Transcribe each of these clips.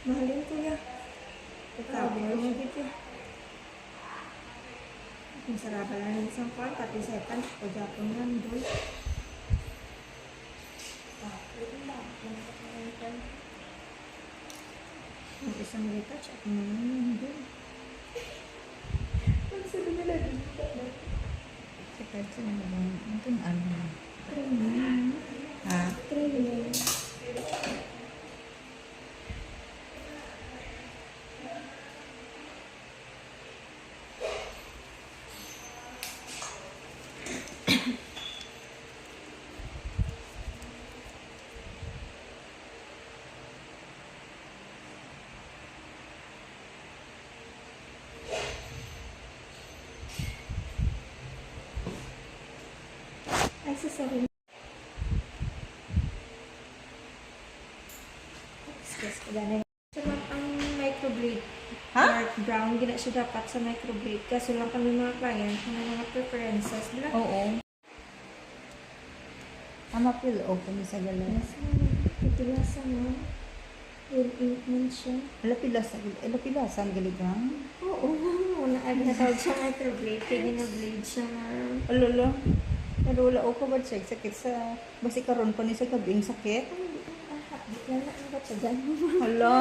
Mahalin ko ya. Ikabi mo dito. Kung sarap lang ng isang pan, pati setan, o Japon lang doon. Ang isang retouch at naman doon. Ang sabi nila dito. Kahit sa naman, ito yung ano. Training. Ha? Training. Ay, sasabihin. Excuse ko ganun. Sarap ang microblade. Ha? Dark brown. Gina siya dapat sa microblade. Kaso lang kami mga client, mga preferences. Black. Oo. Ama pil open sa galas. Yes, ito lasa mo. Will ink man siya. Alapilasan galigang. Oo. Una-ag na tawag siya microblade. Kaya gina-blade siya nga. Alala. Pero wala ako ba sakit sa basi karon pa ni sa gabing sakit. Wala na ba siya dyan? Hala.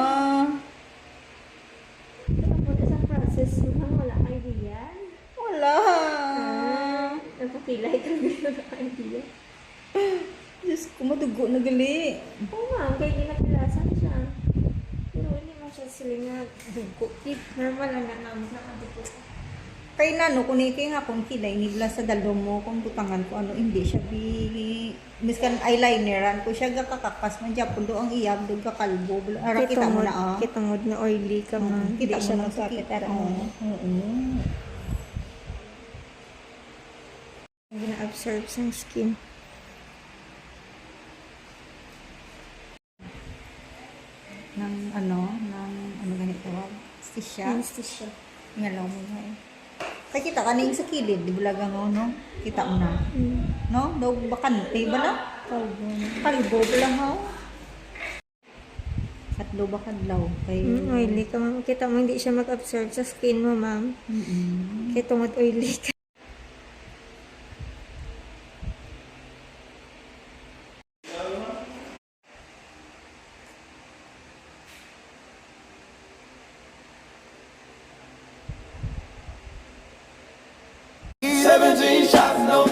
Pero po sa process mo, wala kang idea. Wala. Napakilay ka dito na idea. Diyos ko, madugo na gali. Oo nga, kaya ginapilasan siya. Pero hindi mo siya silingan. Dugo. Normal lang na namin na dugo. Kay nano, kung ikay nga kung kilay, nila sa dalo mo, kung butangan ko ano, hindi siya miskan eyelineran ko siya gakakakas man Japon do ang iyab do kakalbo. Ara kita mo na ah. Kitungod na oily ka man. Kita Hindi siya mo na magkapit. sakit. Oo. Gina-absorb sa skin. Ng ano ganito tawag? Stisya. Anesthesia. Ngalaw mo na eh. Kaya kita kaning sa kilid, di bulaga mo, no? Kita mo na. No? Daw bakante ba na? Kalbo. Kalbo ba lang ho? At daw bakadlaw. Kay... Oily ka ma'am. Kita mo hindi siya mag-absorb sa skin mo ma'am. Kitungod oily ka. Seventeen shots, no